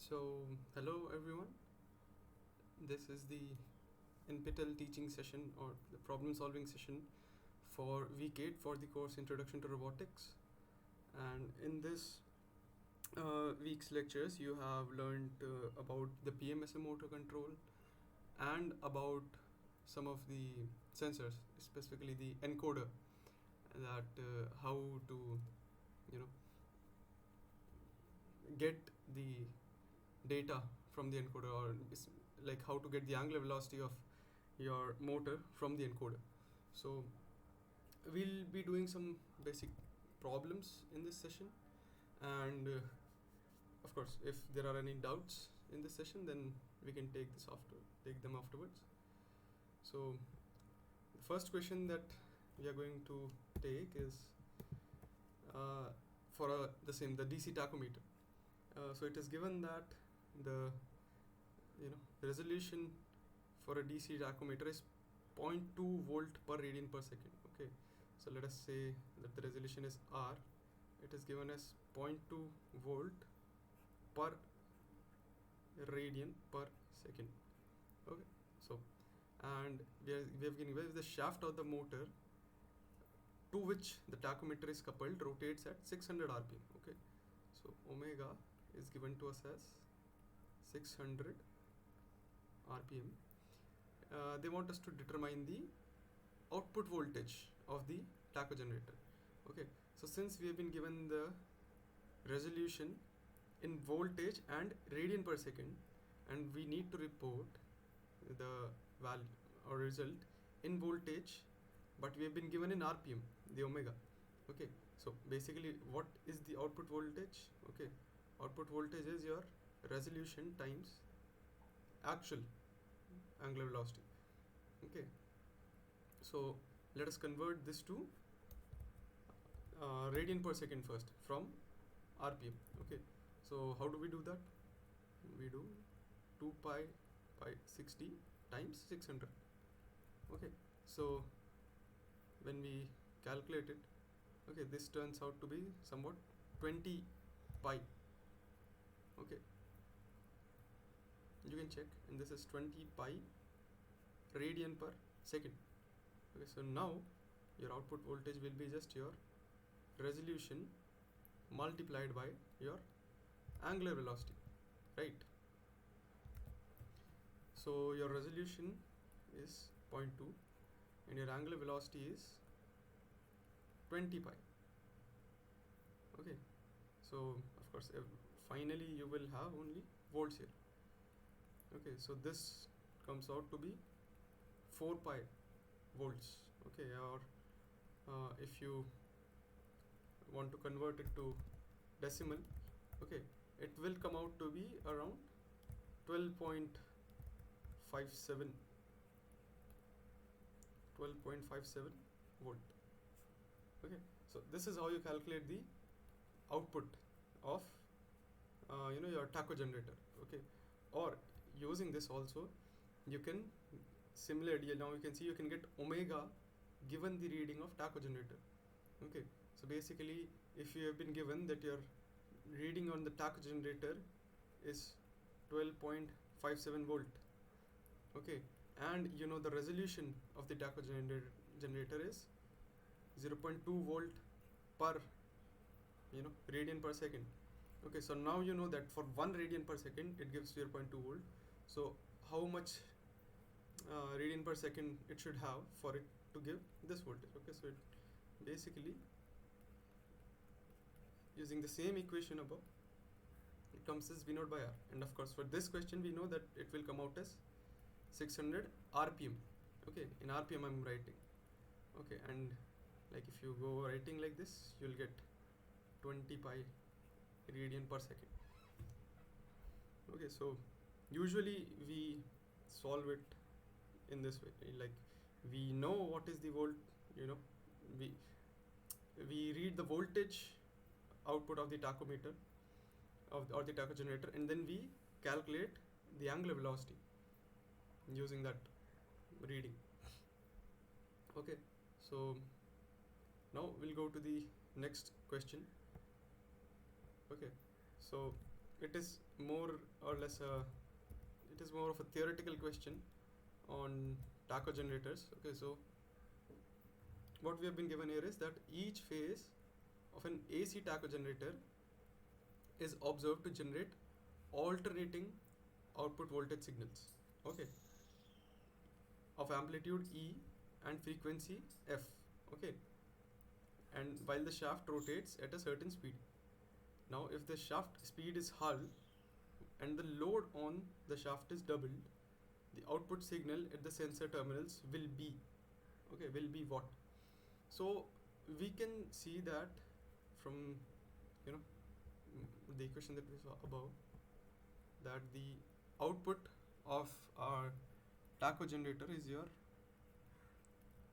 So, hello everyone. This is the NPTEL teaching session or the problem solving session for week 8 for the course Introduction to Robotics. And in this week's lectures, you have learned about the PMSM motor control and about some of the sensors, specifically the encoder, that how to, get the data from the encoder, or like how to get the angular velocity of your motor from the encoder. So we'll be doing some basic problems in this session, and of course if there are any doubts in this session, then we can take them afterwards. So the first question that we are going to take is for the DC tachometer. So it is given that the resolution for a DC tachometer is 0.2 volt per radian per second. Okay, so let us say that the resolution is R. It is given as 0.2 volt per radian per second. Okay, so and we have given the shaft of the motor to which the tachometer is coupled rotates at 600 rpm. Okay, so omega is given to us as 600 rpm. They want us to determine the output voltage of the tacho generator. Okay, so since we have been given the resolution in voltage and radian per second, and we need to report the value or result in voltage, but we have been given in rpm, the omega. Okay, so basically what is the output voltage? Okay, output voltage is your resolution times actual angular velocity. Okay, so let us convert this to radian per second first from rpm. Okay, so how do we do that? We do 2 pi by 60 times 600. Okay, so when we calculate it, okay, this turns out to be somewhat 20 pi. Okay, you can check, and this is 20 pi radian per second. Okay, so now your output voltage will be just your resolution multiplied by your angular velocity, right? So your resolution is 0.2 and your angular velocity is 20 pi. Okay, so of course finally you will have only volts here. Okay, so this comes out to be 4 pi volts. Okay, or if you want to convert it to decimal, okay, it will come out to be around 12.57 volt. Okay, so this is how you calculate the output of your tacho generator. Okay, or using this also you can similarly, now you can see you can get omega given the reading of tacho generator. Okay, so basically if you have been given that your reading on the tacho generator is 12.57 volt, okay, and you know the resolution of the tacho generator is 0.2 volt per radian per second. Okay, so now you know that for 1 radian per second it gives 0.2 volt. So how much radian per second it should have for it to give this voltage? Okay, so it basically, using the same equation above, it comes as V naught by R, and of course for this question we know that it will come out as 600 rpm. Okay, in rpm I'm writing. Okay, and like if you go writing like this, you'll get 20 pi radian per second. Okay, so usually we solve it in this way, like we know what is the volt, we read the voltage output of the tachometer or the tacho generator, and then we calculate the angular velocity using that reading. Okay, so now we'll go to the next question. Okay, so it is more or less it is more of a theoretical question on tacho generators. Okay, so what we have been given here is that each phase of an AC tacho generator is observed to generate alternating output voltage signals, okay, of amplitude E and frequency F, okay, and while the shaft rotates at a certain speed. Now if the shaft speed is halved and the load on the shaft is doubled, the output signal at the sensor terminals will be, okay, will be what? So we can see that from, you know, the equation that we saw above, that the output of our tacho generator is your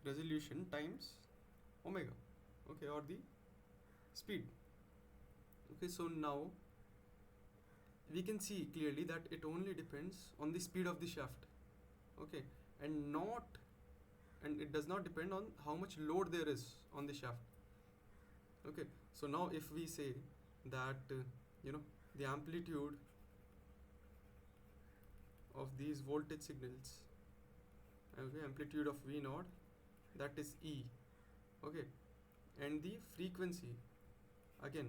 resolution times omega, okay, or the speed. Okay, so now we can see clearly that it only depends on the speed of the shaft, okay, and it does not depend on how much load there is on the shaft. Okay, so now if we say that the amplitude of these voltage signals, okay, amplitude of V naught, that is E, okay, and the frequency again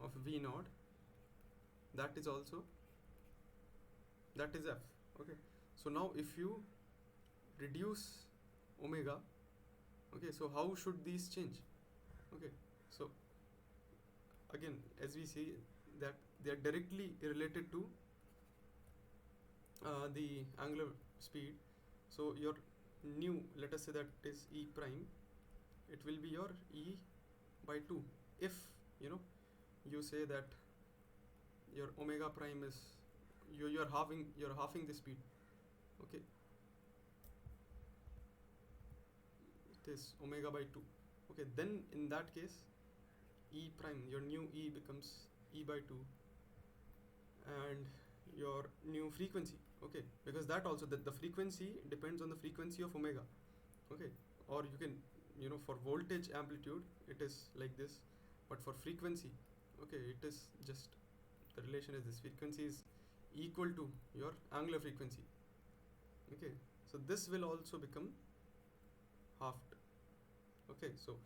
of V naught, that is F, okay. So now if you reduce omega, okay, so how should these change? Okay, so again, as we see that they are directly related to the angular speed. So your new, let us say that is E prime, it will be your E by 2 if you say that your omega prime is, you're halving the speed, okay, it is omega by 2, okay, then in that case E prime, your new E becomes E by 2, and your new frequency, okay, because that also, the frequency depends on the frequency of omega, okay, or you can, for voltage amplitude it is like this, but for frequency, okay, it is just, the relation is this, frequency is equal to your angular frequency, okay, so this will also become halved, okay. So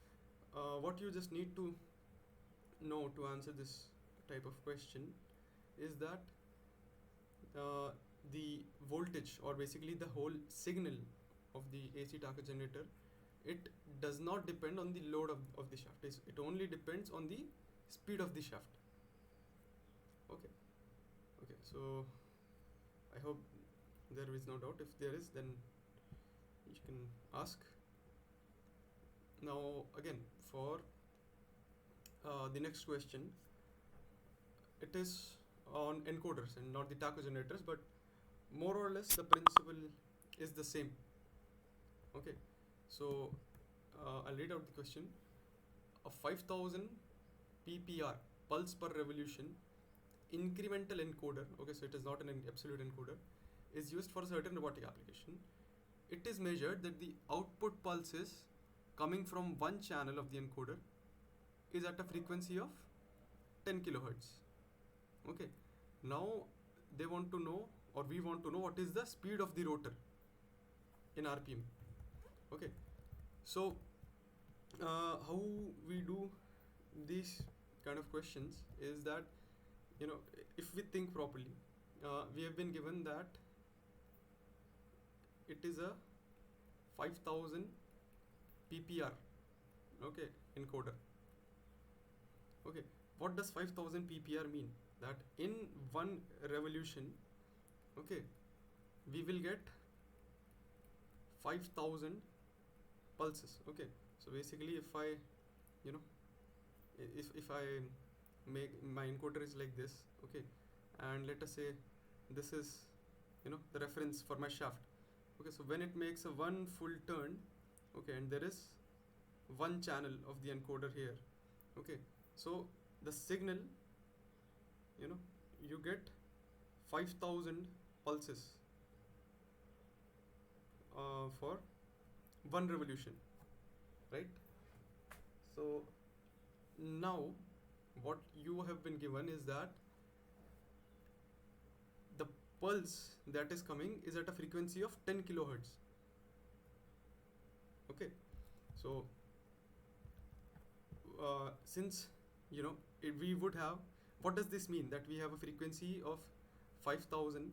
what you just need to know to answer this type of question is that the voltage, or basically the whole signal of the AC tacho generator, it does not depend on the load of the shaft, it only depends on the speed of the shaft, okay. Okay, so I hope there is no doubt. If there is, then you can ask. Now again, for the next question, it is on encoders and not the tacho generators, but more or less the principle is the same, okay. So I'll read out the question. A 5000 ppr, pulse per revolution, incremental encoder, okay, so it is not an absolute encoder, is used for a certain robotic application. It is measured that the output pulses coming from one channel of the encoder is at a frequency of 10 kilohertz, okay. Now they want to know, or we want to know, what is the speed of the rotor in RPM, okay. So how we do these kind of questions is that, if we think properly, we have been given that it is a 5000 ppr, okay, encoder, okay. What does 5000 ppr mean? That in one revolution, okay, we will get 5000 pulses, okay. So basically, if I if I make my encoder is like this, okay, and let us say this is the reference for my shaft, okay. So when it makes a one full turn, okay, and there is one channel of the encoder here, okay, so the signal, you get 5000 pulses for one revolution, right? So now what you have been given is that pulse that is coming is at a frequency of 10 kilohertz. Okay, so since we would have, what does this mean? That we have a frequency of 5000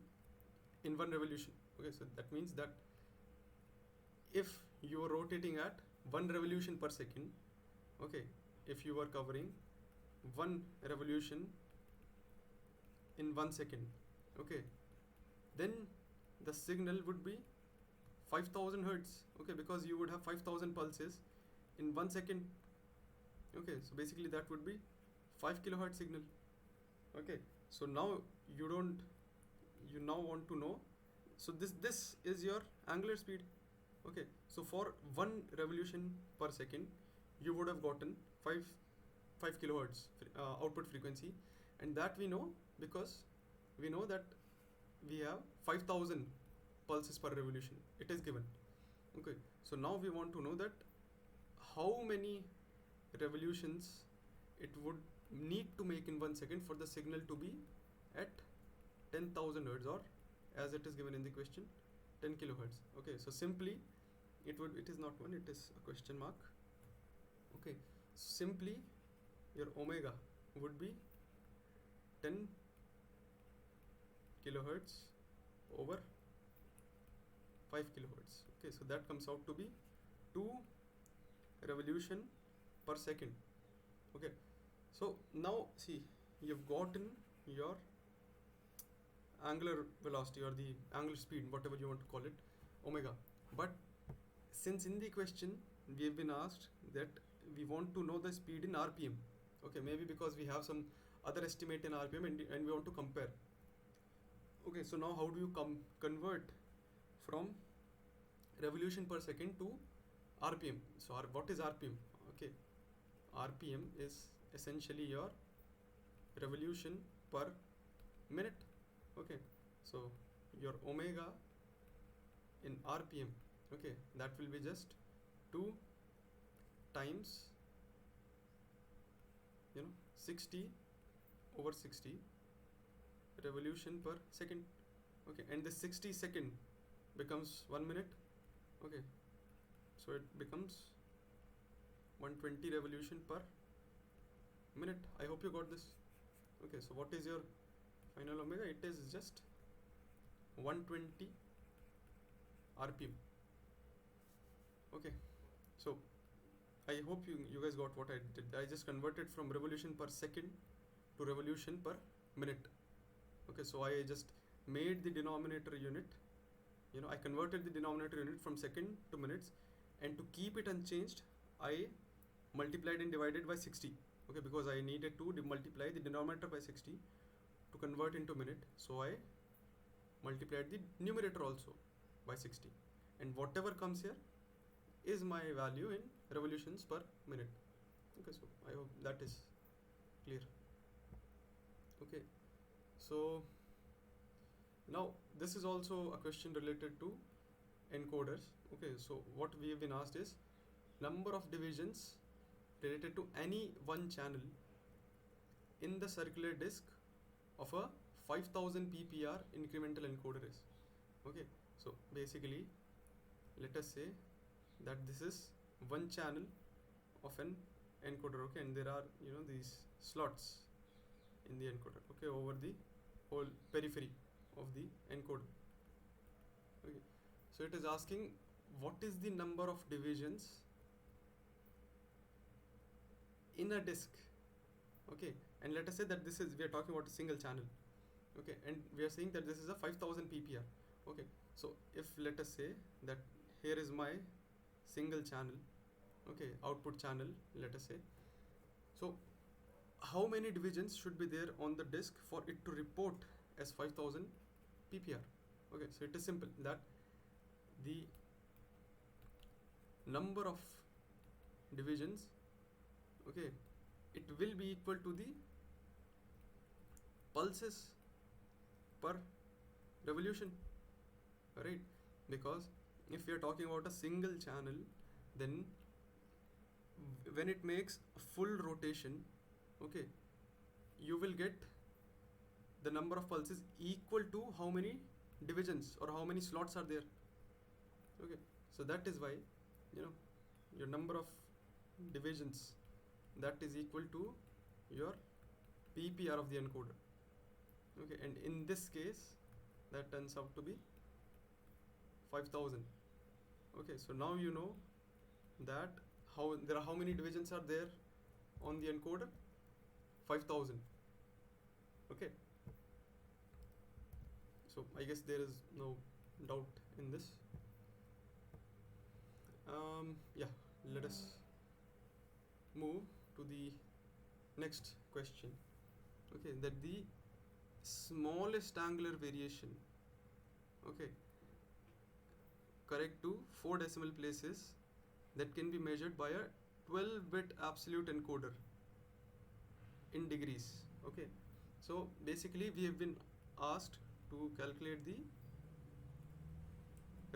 in one revolution. Okay, so that means that if you are rotating at 1 revolution per second, okay, if you are covering 1 revolution in 1 second, okay, then the signal would be 5000 hertz, okay, because you would have 5000 pulses in 1 second. Okay, so basically that would be 5 kilohertz signal. Okay, so now you now want to know, so this is your angular speed. Okay, so for 1 revolution per second you would have gotten 5 kilohertz output frequency, and that we know because we know that we have 5000 pulses per revolution, it is given. Okay, so now we want to know that how many revolutions it would need to make in 1 second for the signal to be at 10,000 hertz, or as it is given in the question, 10 kilohertz. Okay, so simply it is not 1, it is a question mark. Okay, simply your omega would be 10 kilohertz over 5 kilohertz. Okay, so that comes out to be 2 revolution per second. Okay, so now see, you've gotten your angular velocity or the angular speed, whatever you want to call it, omega. But since in the question we have been asked that we want to know the speed in RPM, okay, maybe because we have some other estimate in RPM and we want to compare. Okay, so now how do you convert from revolution per second to RPM? So what is RPM? Okay, RPM is essentially your revolution per minute. Okay, so your omega in RPM, okay, that will be just 2 times 60 over 60 revolution per second. Okay, and the 60 second becomes 1 minute. Okay, so it becomes 120 revolution per minute. I hope you got this. Okay, so what is your final omega? It is just 120 RPM. Okay, so I hope you guys got what I did. I just converted from revolution per second to revolution per minute. Okay, so I just made the denominator unit, I converted the denominator unit from second to minutes, and to keep it unchanged I multiplied and divided by 60. Okay, because I needed to multiply the denominator by 60 to convert into minute, so I multiplied the numerator also by 60, and whatever comes here is my value in revolutions per minute. Okay, so I hope that is clear. Okay, so now this is also a question related to encoders. Okay, so what we have been asked is number of divisions related to any one channel in the circular disk of a 5000 ppr incremental encoder is. Okay, so basically let us say that this is one channel of an encoder. Okay, and there are these slots in the encoder, okay, over the whole periphery of the encoder. Okay, so it is asking what is the number of divisions in a disk. Okay, and let us say that we are talking about a single channel. Okay, and we are saying that this is a 5000 ppr. Okay, so if let us say that here is my single channel, okay, output channel, let us say, so how many divisions should be there on the disk for it to report as 5000 ppr? Okay, so it is simple that the number of divisions, okay, it will be equal to the pulses per revolution, right? Because if we are talking about a single channel, then when it makes a full rotation, okay, you will get the number of pulses equal to how many divisions or how many slots are there. Okay, so that is why, you know, your number of divisions, that is equal to your PPR of the encoder. Okay, and in this case that turns out to be 5000. Okay, so now you know that how many divisions are there on the encoder. 5000. Okay, so I guess there is no doubt in this. Yeah, let us move to the next question. Okay, that the smallest angular variation, okay, correct to 4 decimal places, that can be measured by a 12-bit absolute encoder in degrees. Okay, so basically we have been asked to calculate the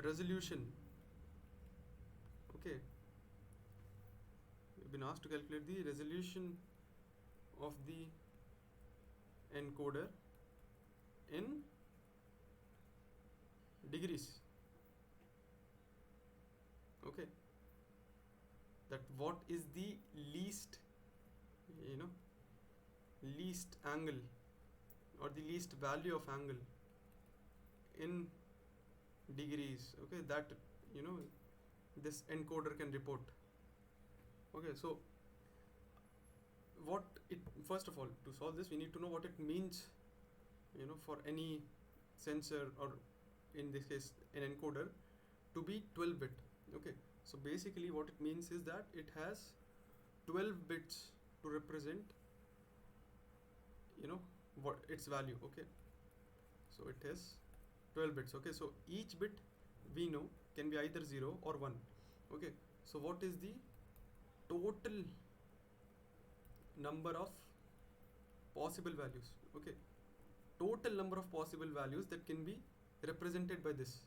resolution. Okay, we've been asked to calculate the resolution of the encoder in degrees. Okay, that what is the least, you know, least angle or the least value of angle in degrees. Okay, that, you know, this encoder can report. Okay, so what it, first of all, to solve this we need to know what it means, you know, for any sensor, or in this case an encoder, to be 12-bit. Okay, so basically what it means is that it has 12 bits to represent, you know, what its value. Okay, so it has 12 bits. Okay, so each bit we know can be either 0 or 1. Okay, so what is the total number of possible values? Okay, total number of possible values that can be represented by this.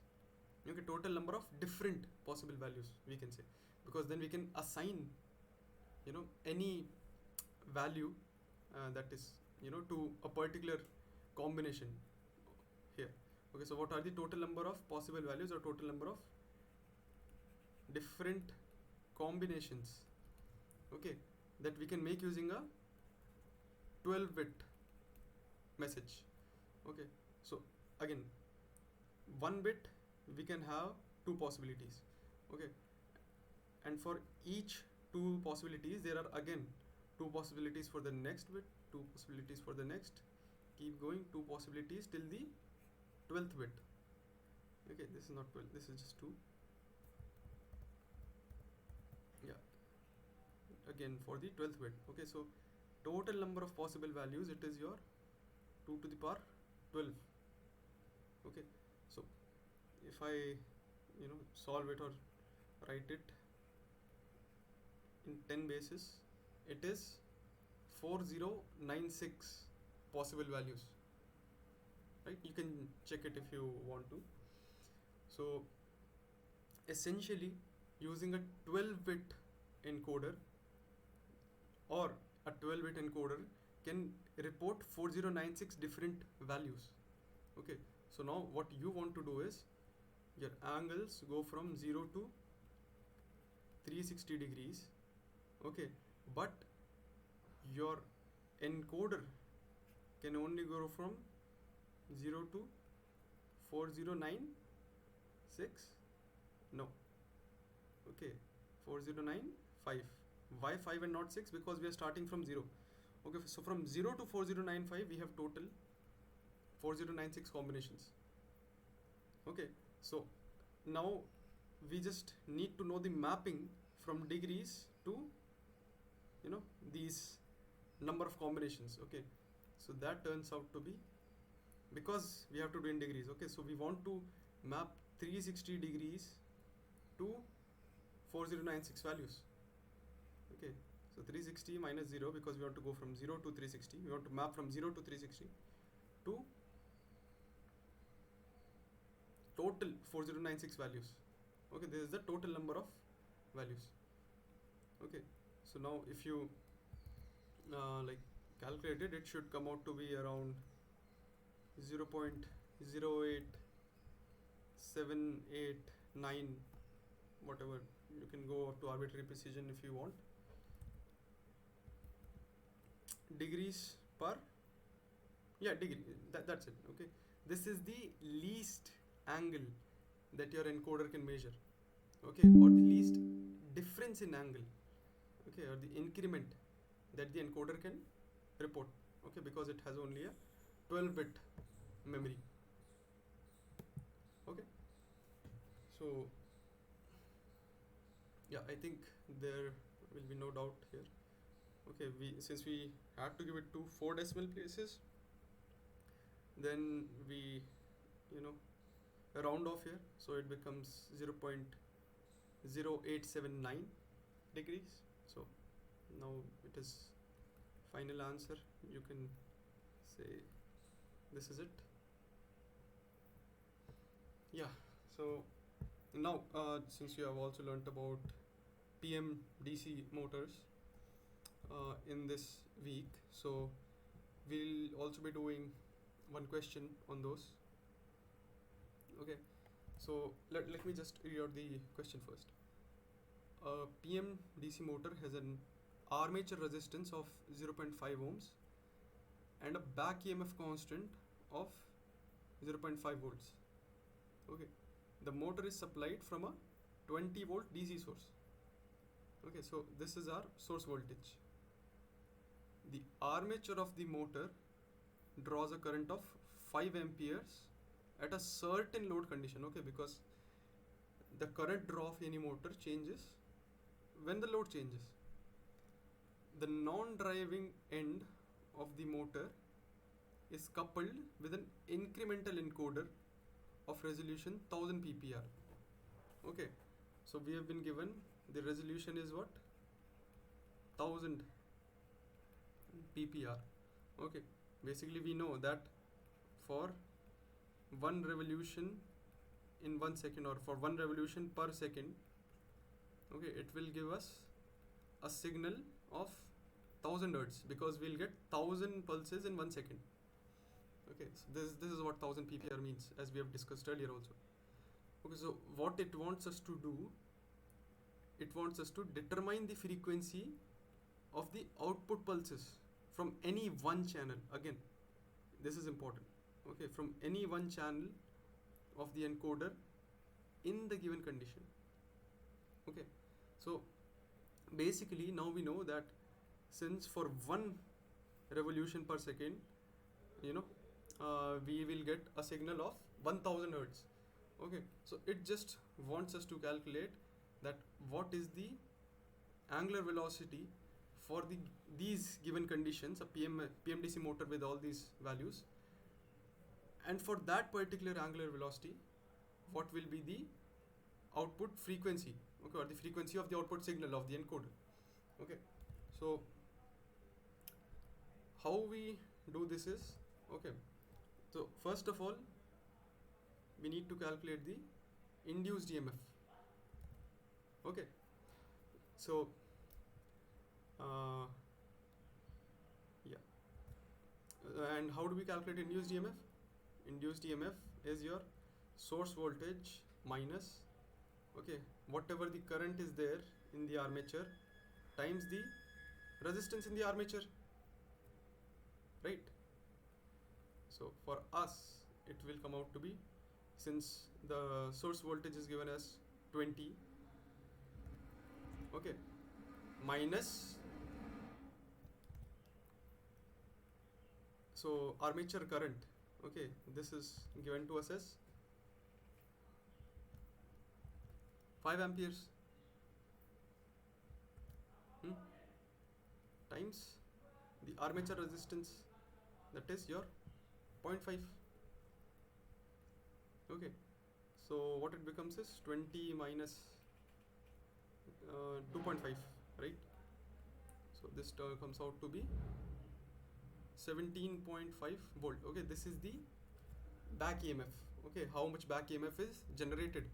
Okay, total number of different possible values we can say, because then we can assign, you know, any value that is, you know, to a particular combination here. Okay, so what are the total number of possible values or total number of different combinations, okay, that we can make using a 12-bit message. Okay, so again, 1 bit we can have 2 possibilities. Okay, and for each 2 possibilities there are again 2 possibilities for the next bit, 2 possibilities for the next, keep going, 2 possibilities till the 12th bit. Okay, this is not 12, this is just 2. Yeah, again for the 12th bit. Okay, so total number of possible values, it is your 2 to the power 12. Okay, so if I, you know, solve it or write it in 10 bases, it is 4096 possible values, right? You can check it if you want to. So essentially using a 12-bit encoder or a 12-bit encoder can report 4096 different values. Okay, so now what you want to do is your angles go from 0 to 360 degrees. Okay, but your encoder can only go from 0 to 4096. No, okay, 4095. Why 5 and not 6? Because we are starting from 0. Okay, so from 0 to 4095 we have total 4096 combinations. Okay, so now we just need to know the mapping from degrees to, you know, these number of combinations. Okay, so that turns out to be, because we have to do in degrees. Okay, so we want to map 360 degrees to 4096 values. Okay, so 360 minus 0, because we want to go from 0 to 360, we want to map from 0 to 360 to total 4096 values. Okay, this is the total number of values. Okay, so now if you like calculate it, it should come out to be around 0.08789, whatever, you can go up to arbitrary precision if you want, degrees per, yeah, degree, that's it. Okay, this is the least angle that your encoder can measure, okay, or the least difference in angle, okay, or the increment that the encoder can report, okay, because it has only a 12-bit memory. Okay, so yeah, I think there will be no doubt here. Okay, since we had to give it to 4 decimal places, then we, you know, round off here, so it becomes 0.0879 degrees. So now it is final answer. You can say this is it. Yeah, so now since you have also learnt about PMDC motors in this week, so we'll also be doing one question on those. Okay, so let me just read out the question first. A PMDC motor has an armature resistance of 0.5 ohms and a back EMF constant of 0.5 volts. Okay, the motor is supplied from a 20 volt DC source. Okay, so this is our source voltage. The armature of the motor draws a current of 5 amperes at a certain load condition. Okay, because the current draw of any motor changes when the load changes. The non-driving end of the motor is coupled with an incremental encoder of resolution 1000 ppr. Okay, so we have been given the resolution is what? 1000 ppr. Okay, basically we know that for one revolution in 1 second, or for one revolution per second, okay, it will give us a signal of 1000 hertz, because we'll get 1000 pulses in 1 second. Okay, so this is what 1000 ppr means, as we have discussed earlier also. Okay, so what it wants us to do, it wants us to determine the frequency of the output pulses from any one channel. Again, this is important. Okay, from any one channel of the encoder in the given condition. Okay, so basically now we know that since for one revolution per second, you know, we will get a signal of 1000 hertz. Okay, so it just wants us to calculate that what is the angular velocity for these given conditions, a PMDC motor with all these values, and for that particular angular velocity, what will be the output frequency, okay, or the frequency of the output signal of the encoder. Okay, so how we do this is, okay, so first of all we need to calculate the induced EMF. Okay, so and how do we calculate induced EMF? Induced EMF is your source voltage minus, okay, whatever the current is there in the armature times the resistance in the armature, right? So for us it will come out to be, since the source voltage is given as 20, okay, minus, so armature current, okay, this is given to us as 5 amperes times the armature resistance, that is your 0.5. Okay, so what it becomes is 20 minus 2.5, right? So this comes out to be 17.5 volt. Okay, this is the back EMF. Okay, how much back EMF is generated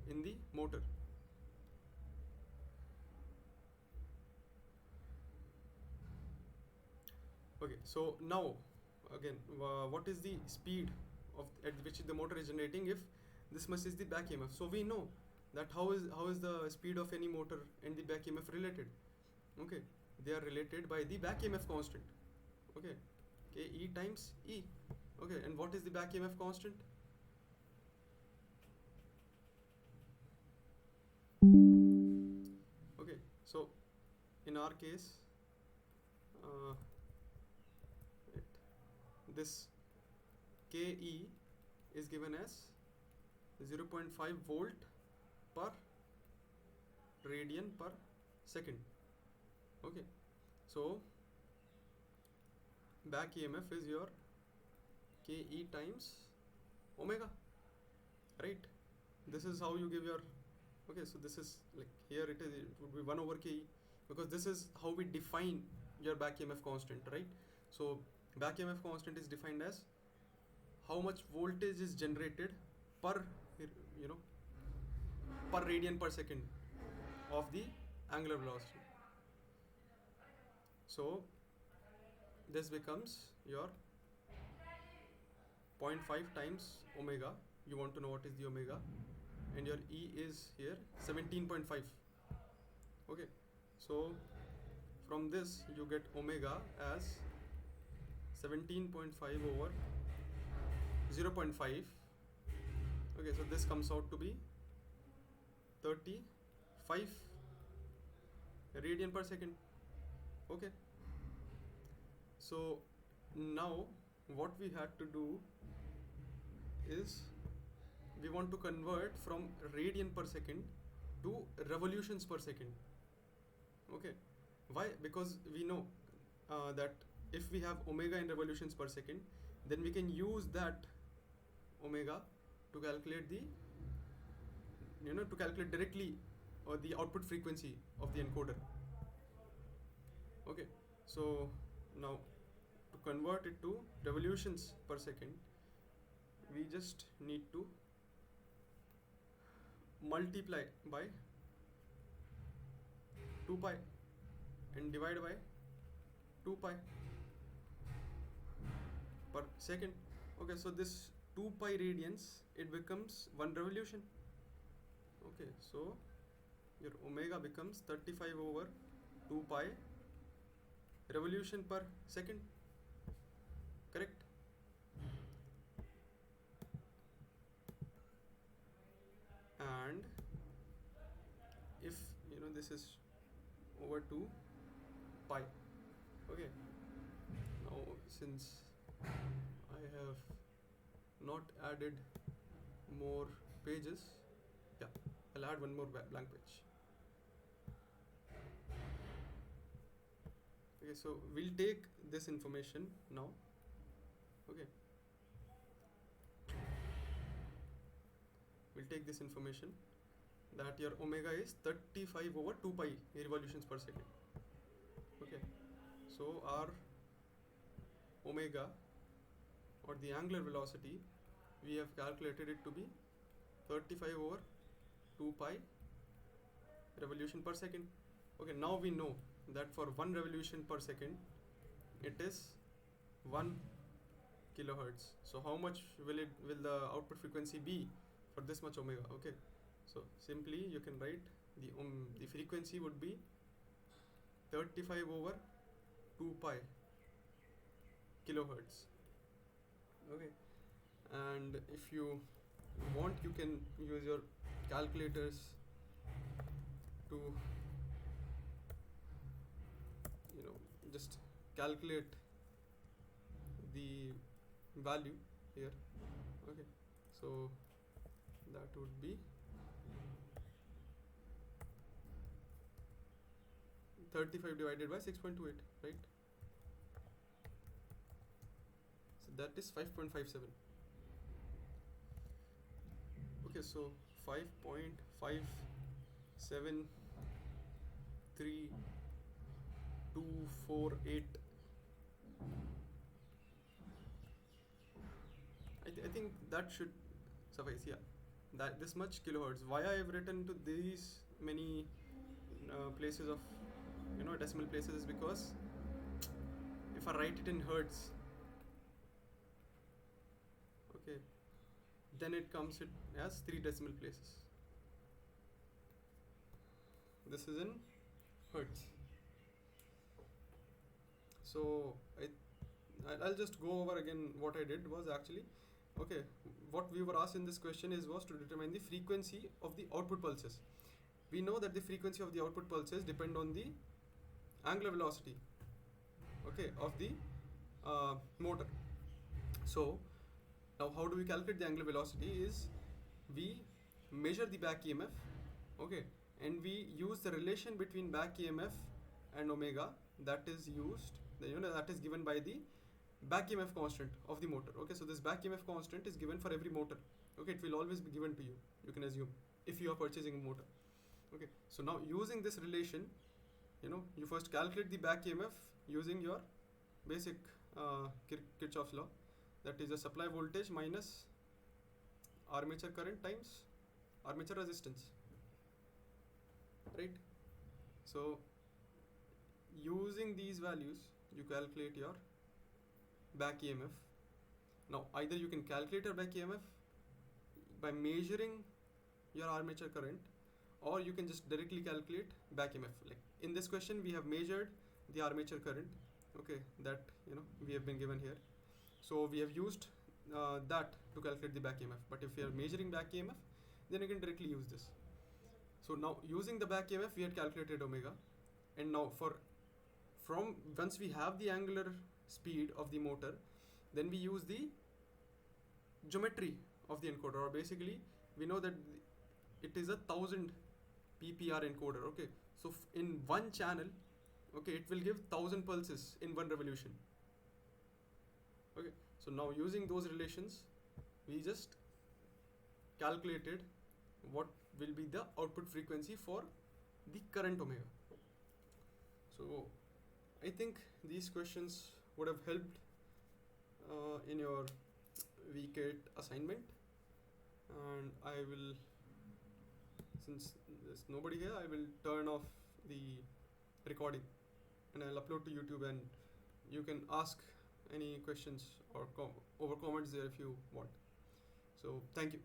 in the motor. Okay, so now again, what is the speed of at which the motor is generating if this much is the back EMF. So we know that how is the speed of any motor and the back EMF related. Okay, they are related by the back EMF constant. Okay, KE times E. Okay, and what is the back EMF constant? Okay, so in our case, this KE is given as 0.5 volt per radian per second. Okay, so back EMF is your KE times omega, right? This is how you give your, okay, so this is like here it would be 1 over KE, because this is how we define your back EMF constant, right? So back EMF constant is defined as how much voltage is generated per, per radian per second of the angular velocity. So this becomes your 0.5 times omega. You want to know what is the omega, and your E is here 17.5. Okay, so from this you get omega as 17.5 over 0.5. Okay, so this comes out to be 35 radian per second. Okay, so now what we had to do is we want to convert from radian per second to revolutions per second. Okay, why? Because we know that if we have omega in revolutions per second, then we can use that omega to calculate the, to calculate directly the output frequency of the encoder. Okay, so now to convert it to revolutions per second, we just need to multiply by 2 pi and divide by 2 pi per second. Okay, so this 2 pi radians, it becomes 1 revolution. Okay, so your omega becomes 35 over 2 pi revolution per second, correct? And if this is over 2 pi. Okay, now since I have not added more pages, yeah, I'll add one more blank page. Okay, so we'll take this information now. Okay, we'll take this information that your omega is 35 over 2 pi revolutions per second. Okay, so our omega, or the angular velocity, we have calculated it to be 35 over 2 pi revolution per second. Okay, now we know that for 1 revolution per second it is 1 kilohertz. So how much will the output frequency be for this much omega? Okay, so simply you can write the frequency would be 35 over 2 pi kilohertz. Okay, and if you want, you can use your calculators to just calculate the value here. Okay, so that would be 35 divided by 6.28, right? So that is 5.57. Okay, so 5.573.248. I think that should suffice. Yeah, that this much kilohertz. Why I have written to these many places of decimal places is because if I write it in hertz, then it comes as 3 decimal places. This is in hertz. So I'll just go over again. What I did was actually, okay, what we were asked in this question was to determine the frequency of the output pulses. We know that the frequency of the output pulses depend on the angular velocity, okay, of the motor. So now how do we calculate the angular velocity is we measure the back EMF, okay, and we use the relation between back EMF and omega that is used, that is given by the back EMF constant of the motor. Okay, so this back EMF constant is given for every motor. Okay, it will always be given to you, you can assume, if you are purchasing a motor. Okay, so now using this relation, you first calculate the back EMF using your basic Kirchhoff's law, that is the supply voltage minus armature current times armature resistance, right? So using these values you calculate your back EMF. Now either you can calculate your back EMF by measuring your armature current, or you can just directly calculate back EMF. Like in this question we have measured the armature current, okay, that we have been given here. So we have used that to calculate the back EMF. But if we are measuring back EMF, then you can directly use this. So now using the back EMF we had calculated omega, and now from once we have the angular speed of the motor, then we use the geometry of the encoder, or basically we know that it is a 1000 ppr encoder. Okay, so in one channel, okay, it will give 1000 pulses in one revolution. Okay, so now using those relations we just calculated what will be the output frequency for the current omega. So I think these questions would have helped in your week 8 assignment, and I will, since there's nobody here, I will turn off the recording and I'll upload to YouTube, and you can ask any questions or over comments there if you want. So thank you.